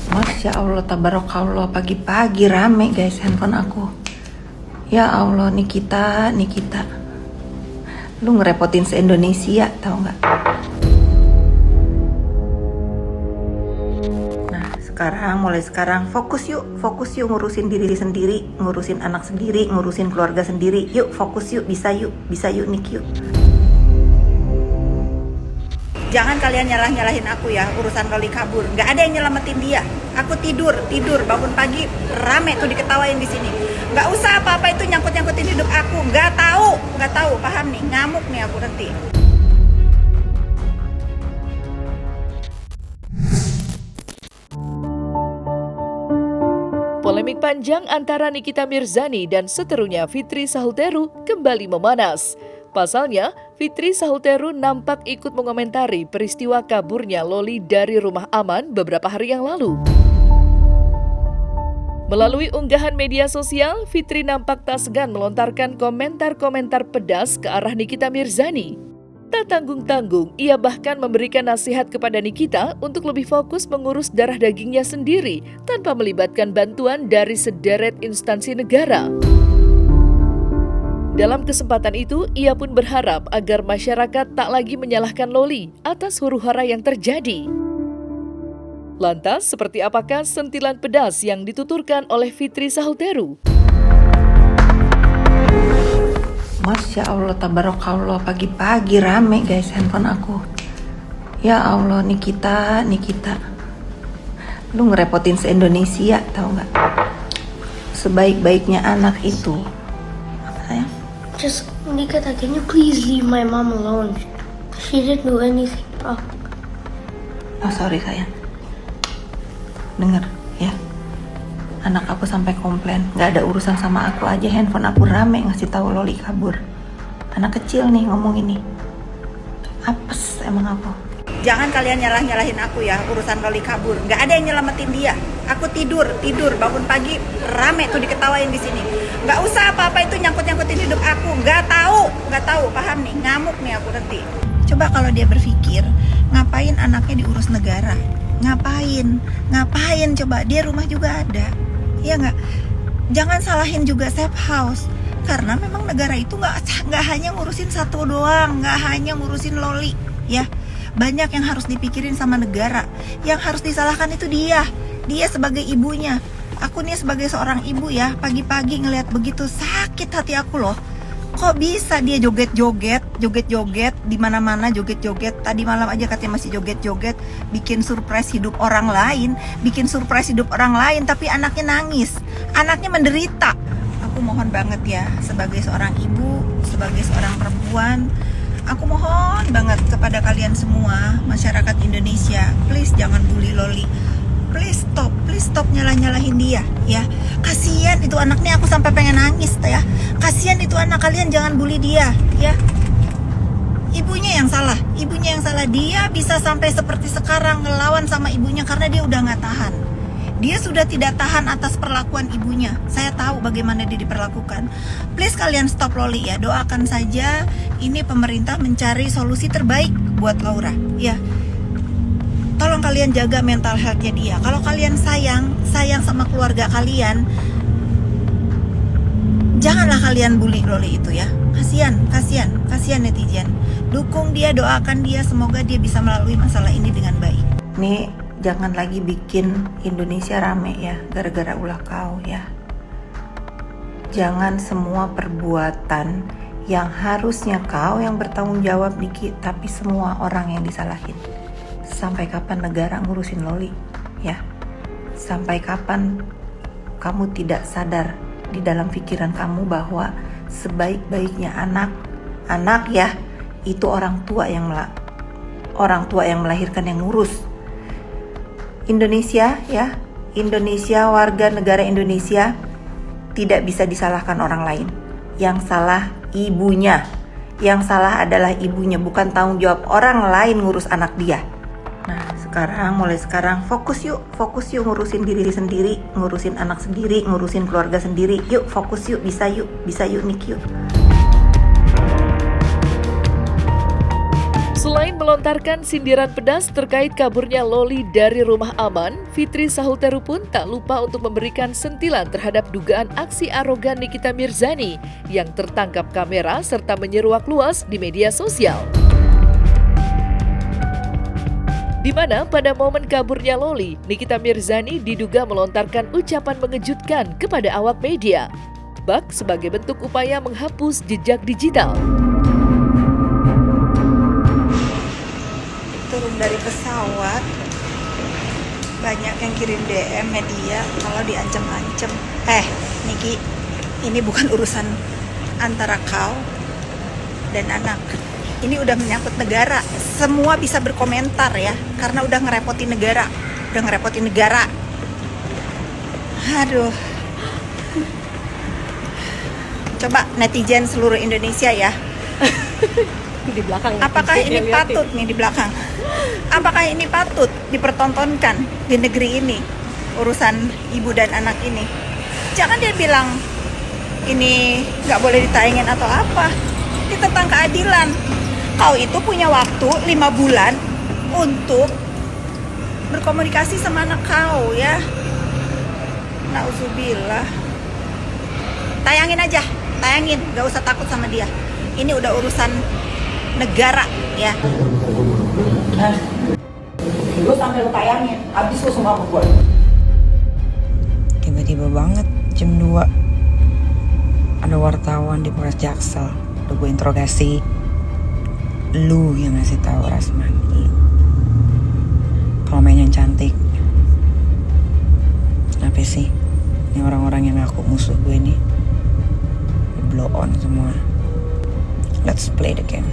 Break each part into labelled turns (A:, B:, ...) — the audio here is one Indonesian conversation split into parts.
A: Masya Allah, tabarakallah, pagi-pagi rame guys handphone aku. Ya Allah, Nikita. Lu ngerepotin se-Indonesia, tau gak? Nah, mulai sekarang fokus yuk ngurusin diri sendiri, ngurusin anak sendiri, ngurusin keluarga sendiri. Yuk, fokus yuk, bisa yuk Nik yuk. Jangan kalian nyalahin aku ya, urusan Loli kabur. Nggak ada yang nyelamatin dia. Aku tidur, bangun pagi, rame tuh diketawain di sini. Nggak usah apa-apa itu nyangkut-nyangkutin hidup aku. Nggak tahu, paham nih, ngamuk nih aku nanti.
B: Polemik panjang antara Nikita Mirzani dan seterunya Fitri Sahulteru kembali memanas. Pasalnya, Fitri Sahulteru nampak ikut mengomentari peristiwa kaburnya Loli dari rumah aman beberapa hari yang lalu. Melalui unggahan media sosial, Fitri nampak tak segan melontarkan komentar-komentar pedas ke arah Nikita Mirzani. Tak tanggung-tanggung, ia bahkan memberikan nasihat kepada Nikita untuk lebih fokus mengurus darah dagingnya sendiri tanpa melibatkan bantuan dari sederet instansi negara. Dalam kesempatan itu, ia pun berharap agar masyarakat tak lagi menyalahkan Loli atas huru-hara yang terjadi. Lantas, seperti apakah sentilan pedas yang dituturkan oleh Fitri Sahulteru?
A: Masya Allah, tabarakallah, pagi-pagi rame guys handphone aku. Ya Allah, Nikita. Lu ngerepotin se-Indonesia, tau gak? Sebaik-baiknya anak itu. Apa sayang?
C: Just, Nikita, can you please leave my mom alone? She didn't do anything wrong.
A: Oh sorry sayang. Dengar ya. Anak aku sampai komplain, nggak ada urusan sama aku aja, handphone aku rame ngasih tahu Loli kabur. Anak kecil nih ngomong ini. Apes emang aku. Jangan kalian nyalahin aku ya, urusan Loli kabur. Nggak ada yang nyelamatin dia. Aku tidur, bangun pagi, rame tuh diketawain di sini. Nggak usah apa-apa itu nyangkut-nyangkutin hidup aku. Nggak tahu, paham nih, ngamuk nih aku nanti. Coba kalau dia berpikir, ngapain anaknya diurus negara? Ngapain coba, dia rumah juga ada. Iya nggak? Jangan salahin juga safe house. Karena memang negara itu nggak hanya ngurusin satu doang, nggak hanya ngurusin Loli, ya. Banyak yang harus dipikirin sama negara. Yang harus disalahkan itu dia sebagai ibunya. Aku nih sebagai seorang ibu ya, pagi-pagi ngelihat begitu sakit hati aku loh. Kok bisa dia joget-joget di mana-mana, joget-joget. Tadi malam aja katanya masih joget-joget, bikin surprise hidup orang lain, tapi anaknya nangis, anaknya menderita. Aku mohon banget ya, sebagai seorang ibu, sebagai seorang perempuan, aku mohon banget kepada kalian semua, masyarakat Indonesia, please jangan bully Loli. Please stop nyalahin dia ya. Kasihan itu anaknya, aku sampai pengen nangis ya. Kasihan itu anak, kalian jangan bully dia ya. Ibunya yang salah. Dia bisa sampai seperti sekarang ngelawan sama ibunya karena dia udah nggak tahan. Dia sudah tidak tahan atas perlakuan ibunya. Saya tahu bagaimana dia diperlakukan. Please kalian stop Loli ya. Doakan saja ini pemerintah mencari solusi terbaik buat Laura ya. Tolong kalian jaga mental health-nya dia. Kalau kalian sayang sama keluarga kalian, janganlah kalian bully Loli itu ya. Kasihan netizen. Dukung dia, doakan dia, semoga dia bisa melalui masalah ini dengan baik. Nih, jangan lagi bikin Indonesia rame ya, gara-gara ulah kau ya. Jangan semua perbuatan yang harusnya kau yang bertanggung jawab dikit, tapi semua orang yang disalahin. Sampai kapan negara ngurusin Loli ya? Sampai kapan kamu tidak sadar di dalam pikiran kamu bahwa sebaik-baiknya anak ya, itu orang tua yang melahirkan, yang ngurus. Indonesia ya, warga negara Indonesia tidak bisa disalahkan orang lain. Yang salah ibunya. Yang salah adalah ibunya, bukan tanggung jawab orang lain ngurus anak dia. Nah, mulai sekarang fokus yuk ngurusin diri sendiri, ngurusin anak sendiri, ngurusin keluarga sendiri. Yuk, fokus yuk, bisa yuk Nik yuk.
B: Selain melontarkan sindiran pedas terkait kaburnya Loli dari rumah aman, Fitri Sahuteru pun tak lupa untuk memberikan sentilan terhadap dugaan aksi arogan Nikita Mirzani yang tertangkap kamera serta menyeruak luas di media sosial. Di mana pada momen kaburnya Loli, Nikita Mirzani diduga melontarkan ucapan mengejutkan kepada awak media, bak sebagai bentuk upaya menghapus jejak digital.
A: Turun dari pesawat, banyak yang kirim DM media kalau diancam-ancam. Niki, ini bukan urusan antara kau dan anak. Ini udah menyangkut negara. Semua bisa berkomentar ya, karena udah ngerepotin negara. Aduh. Coba netizen seluruh Indonesia ya.
D: Di belakang.
A: Apakah ini patut nih di belakang? Apakah ini patut dipertontonkan di negeri ini, urusan ibu dan anak ini? Jangan dia bilang ini nggak boleh ditayangin atau apa. Ini tentang keadilan. Kau itu punya waktu 5 bulan untuk berkomunikasi sama anak kau ya. Nauzubillah. Tayangin aja, nggak usah takut sama dia. Ini udah urusan negara ya. Gue sampai lu tayangin, habis lu semua sama gue.
E: Tiba-tiba banget jam 2 ada wartawan di Polres Jaksel. Udah gue interogasi. Lu yang ngasih tahu Rasman, lu. Kalau main yang cantik. Kenapa sih? Ini orang-orang yang aku musuh gue nih di blow on semua. Let's play the game.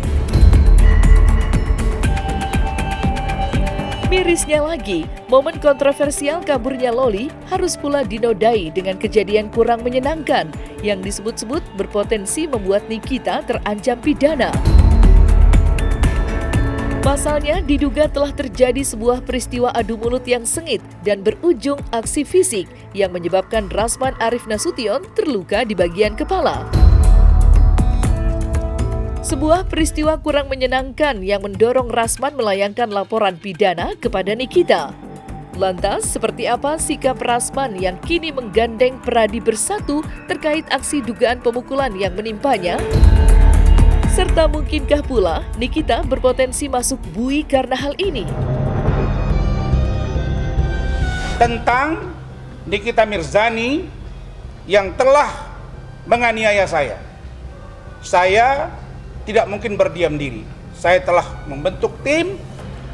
B: Mirisnya lagi, momen kontroversial kaburnya Loli harus pula dinodai dengan kejadian kurang menyenangkan yang disebut-sebut berpotensi membuat Nikita terancam pidana. Pasalnya diduga telah terjadi sebuah peristiwa adu mulut yang sengit dan berujung aksi fisik yang menyebabkan Rasman Arif Nasution terluka di bagian kepala. Sebuah peristiwa kurang menyenangkan yang mendorong Rasman melayangkan laporan pidana kepada Nikita. Lantas, seperti apa sikap Rasman yang kini menggandeng Peradi Bersatu terkait aksi dugaan pemukulan yang menimpanya? Serta mungkinkah pula Nikita berpotensi masuk bui karena hal ini?
F: Tentang Nikita Mirzani yang telah menganiaya saya. Saya tidak mungkin berdiam diri. Saya telah membentuk tim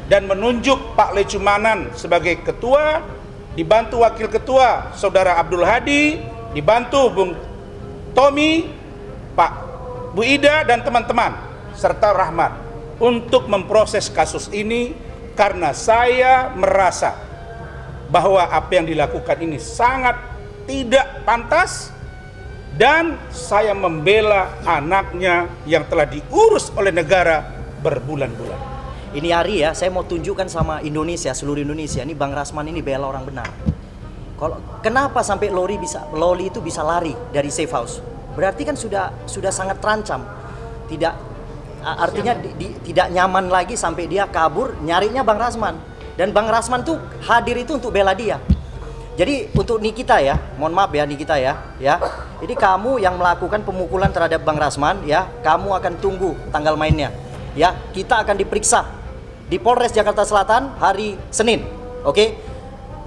F: dan menunjuk Pak Lecumanan sebagai ketua, dibantu wakil ketua Saudara Abdul Hadi, dibantu Bung Tommy, Pak Bu Ida dan teman-teman serta Rahmat untuk memproses kasus ini karena saya merasa bahwa apa yang dilakukan ini sangat tidak pantas dan saya membela anaknya yang telah diurus oleh negara berbulan-bulan.
G: Ini hari ya, saya mau tunjukkan sama Indonesia, seluruh Indonesia, ini Bang Rasman ini bela orang benar. Kenapa sampai Loli itu bisa lari dari safe house? Berarti kan sudah sangat terancam. Artinya tidak nyaman lagi sampai dia kabur nyarinya Bang Rasman. Dan Bang Rasman tuh hadir itu untuk bela dia. Jadi untuk Nikita ya, mohon maaf ya Nikita ya. Jadi kamu yang melakukan pemukulan terhadap Bang Rasman ya, kamu akan tunggu tanggal mainnya. Ya, kita akan diperiksa di Polres Jakarta Selatan hari Senin. Oke?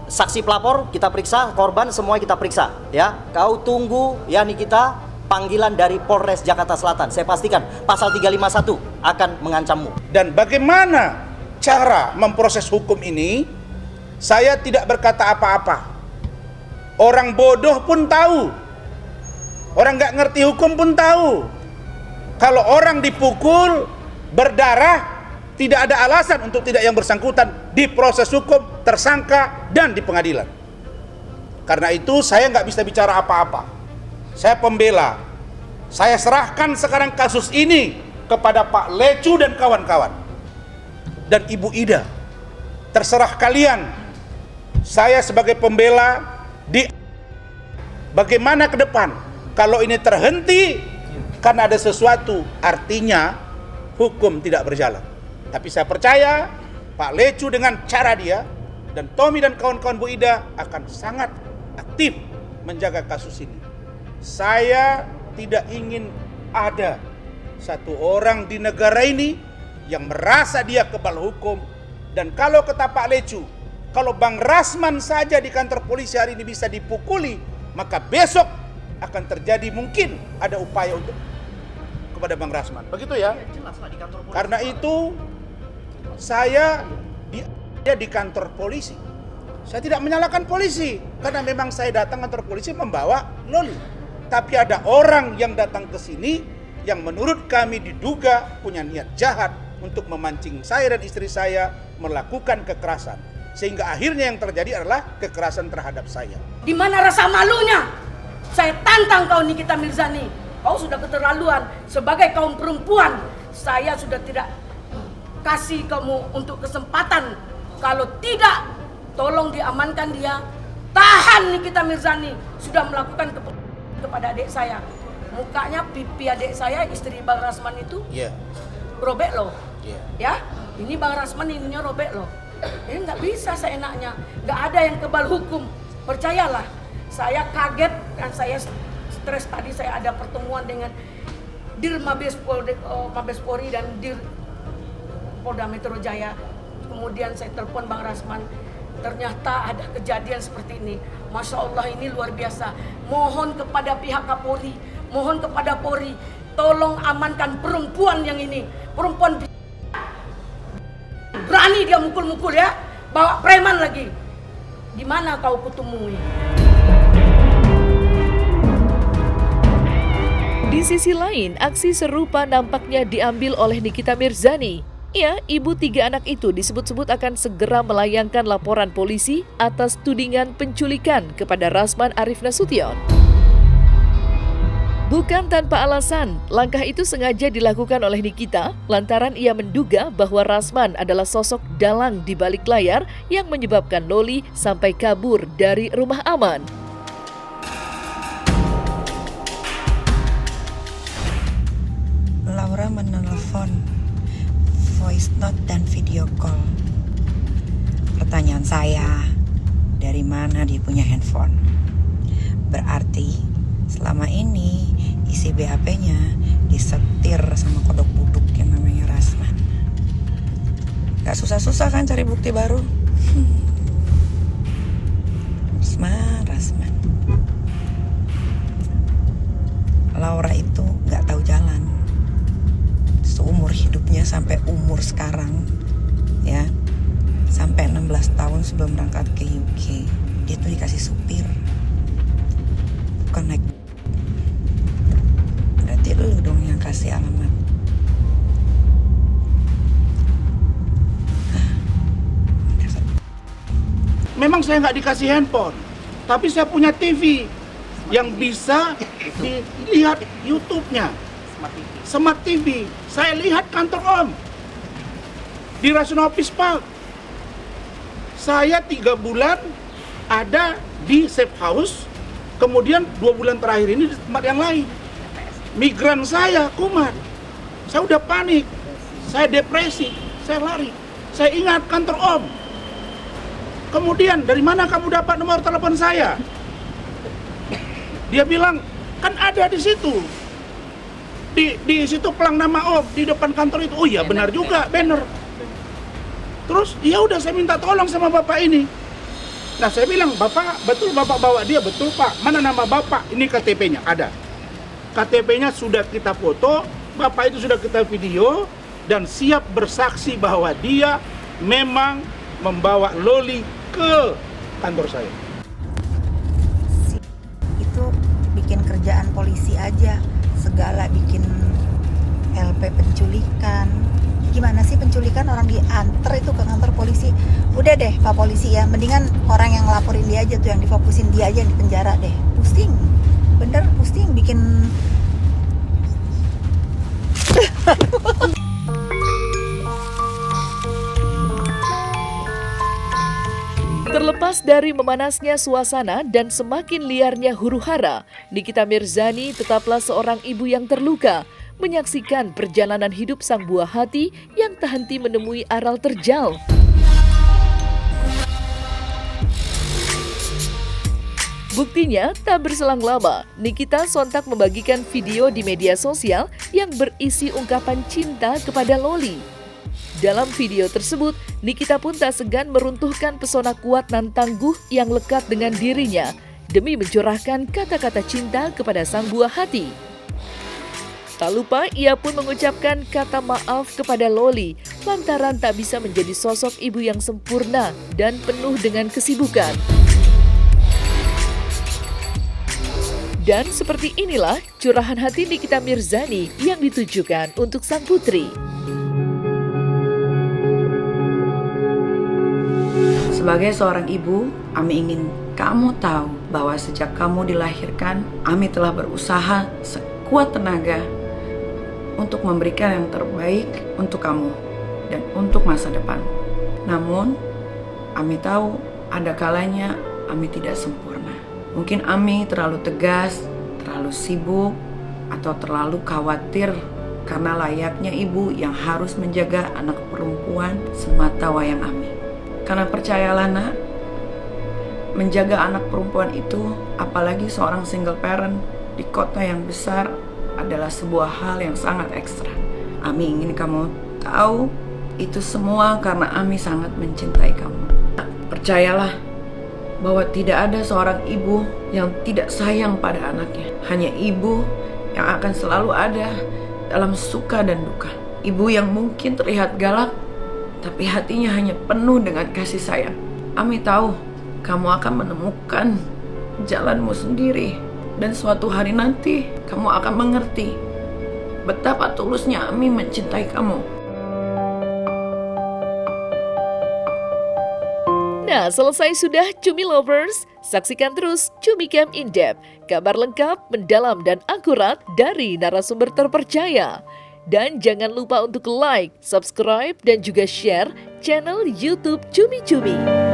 G: Saksi pelapor kita periksa, korban semua kita periksa ya. Kau tunggu ya Nikita panggilan dari Polres Jakarta Selatan. Saya pastikan pasal 351 akan mengancammu.
F: Dan bagaimana cara memproses hukum ini? Saya tidak berkata apa-apa. Orang bodoh pun tahu. Orang nggak ngerti hukum pun tahu. Kalau orang dipukul, berdarah, tidak ada alasan untuk tidak yang bersangkutan diproses hukum, tersangka, dan di pengadilan. Karena itu saya nggak bisa bicara apa-apa. Saya pembela. Saya serahkan sekarang kasus ini kepada Pak Lecu dan kawan-kawan. Dan Ibu Ida. Terserah kalian. Saya sebagai pembela bagaimana ke depan. Kalau ini terhenti karena ada sesuatu, artinya hukum tidak berjalan. Tapi saya percaya Pak Lecu dengan cara dia dan Tommy dan kawan-kawan Bu Ida akan sangat aktif menjaga kasus ini. Saya tidak ingin ada satu orang di negara ini yang merasa dia kebal hukum. Dan kalau kata Pak Lecu, kalau Bang Rasman saja di kantor polisi hari ini bisa dipukuli, maka besok akan terjadi mungkin ada upaya untuk kepada Bang Rasman. Begitu ya? Karena itu saya di kantor polisi. Saya tidak menyalahkan polisi karena memang saya datang kantor polisi membawa Loli. Tapi ada orang yang datang ke sini yang menurut kami diduga punya niat jahat untuk memancing saya dan istri saya melakukan kekerasan. Sehingga akhirnya yang terjadi adalah kekerasan terhadap saya.
H: Di mana rasa malunya? Saya tantang kau Nikita Mirzani. Kau sudah keterlaluan. Sebagai kaum perempuan, saya sudah tidak kasih kamu untuk kesempatan. Kalau tidak, tolong diamankan dia. Tahan Nikita Mirzani. Sudah melakukan kepada adik saya. Mukanya pipi adik saya, istri Bang Rasman itu robek loh. Ya, ini Bang Rasman ininya robek loh. Ini nggak bisa seenaknya. Nggak ada yang kebal hukum. Percayalah. Saya kaget dan saya stres tadi. Saya ada pertemuan dengan Dir Mabes Polri dan Dir Polda Metro Jaya. Kemudian saya telepon Bang Rasman. Ternyata ada kejadian seperti ini. Masya Allah, ini luar biasa. Mohon kepada pihak Kapolri, mohon kepada Polri, tolong amankan perempuan yang ini. Perempuan berani dia mukul-mukul ya, bawa preman lagi. Di mana kau kutemui?
B: Di sisi lain, aksi serupa nampaknya diambil oleh Nikita Mirzani. Ya, ibu 3 anak itu disebut-sebut akan segera melayangkan laporan polisi atas tudingan penculikan kepada Rasman Arif Nasution. Bukan tanpa alasan, langkah itu sengaja dilakukan oleh Nikita lantaran ia menduga bahwa Rasman adalah sosok dalang di balik layar yang menyebabkan Loli sampai kabur dari rumah aman.
E: Laura menelpon, voice note dan video call. Pertanyaan saya, dari mana dia punya handphone? Berarti selama ini isi BAP-nya disetir sama kodok buduk yang namanya Rasman. Gak susah-susah kan cari bukti baru? Rasman. Laura itu gak tahu jalan. Seumur hidupnya sampai umur sekarang, ya, sampai 16 tahun sebelum berangkat ke UK, dia tuh dikasih supir, bukan naik. Berarti lu dong yang kasih alamat.
F: Memang saya nggak dikasih handphone, tapi saya punya TV yang bisa dilihat YouTube-nya. Smart TV. Saya lihat kantor Om di Rasun Office Park. Saya 3 bulan ada di safe house, kemudian 2 bulan terakhir ini di tempat yang lain. Migran saya kumat, saya udah panik, saya depresi, saya lari. Saya ingat kantor Om. Kemudian dari mana kamu dapat nomor telepon saya? Dia bilang kan ada di situ. Di situ pelang nama Om di depan kantor itu. Oh iya benar juga, banner. Terus ya udah saya minta tolong sama bapak ini. Nah saya bilang, bapak betul bapak bawa dia? Betul pak. Mana nama bapak? Ini KTP-nya ada. KTP-nya sudah kita foto, bapak itu sudah kita video dan siap bersaksi bahwa dia memang membawa Loli ke kantor saya.
A: Itu bikin kerjaan polisi aja. Segala bikin LP penculikan. Gimana sih penculikan, orang diantar itu ke kantor polisi? Udah deh Pak Polisi ya, mendingan orang yang ngelaporin dia aja tuh, yang difokusin dia aja yang di penjara deh. Pusing, bener pusing bikin.
B: Terlepas dari memanasnya suasana dan semakin liarnya huru-hara, Nikita Mirzani tetaplah seorang ibu yang terluka menyaksikan perjalanan hidup sang buah hati yang tak henti menemui aral terjal. Buktinya, tak berselang lama, Nikita sontak membagikan video di media sosial yang berisi ungkapan cinta kepada Loli. Dalam video tersebut, Nikita pun tak segan meruntuhkan pesona kuat dan tangguh yang lekat dengan dirinya demi mencurahkan kata-kata cinta kepada sang buah hati. Tak lupa, ia pun mengucapkan kata maaf kepada Loli lantaran tak bisa menjadi sosok ibu yang sempurna dan penuh dengan kesibukan. Dan seperti inilah curahan hati Nikita Mirzani yang ditujukan untuk sang putri.
E: Sebagai seorang ibu, Ami ingin kamu tahu bahwa sejak kamu dilahirkan, Ami telah berusaha sekuat tenaga untuk memberikan yang terbaik untuk kamu dan untuk masa depan. Namun, Ami tahu ada kalanya Ami tidak sempurna. Mungkin Ami terlalu tegas, terlalu sibuk, atau terlalu khawatir karena layaknya ibu yang harus menjaga anak perempuan semata wayang Ami. Karena percayalah nak, menjaga anak perempuan itu, apalagi seorang single parent di kota yang besar, adalah sebuah hal yang sangat ekstra. Ami ingin kamu tahu, itu semua karena Ami sangat mencintai kamu. Percayalah bahwa tidak ada seorang ibu yang tidak sayang pada anaknya. Hanya ibu yang akan selalu ada dalam suka dan duka. Ibu yang mungkin terlihat galak, tapi hatinya hanya penuh dengan kasih sayang. Ami tahu kamu akan menemukan jalanmu sendiri. Dan suatu hari nanti kamu akan mengerti betapa tulusnya Ami mencintai kamu.
B: Nah, selesai sudah Cumi Lovers. Saksikan terus Cumi Camp In Depth, kabar lengkap, mendalam, dan akurat dari narasumber terpercaya. Dan jangan lupa untuk like, subscribe, dan juga share channel YouTube Cumi Cumi.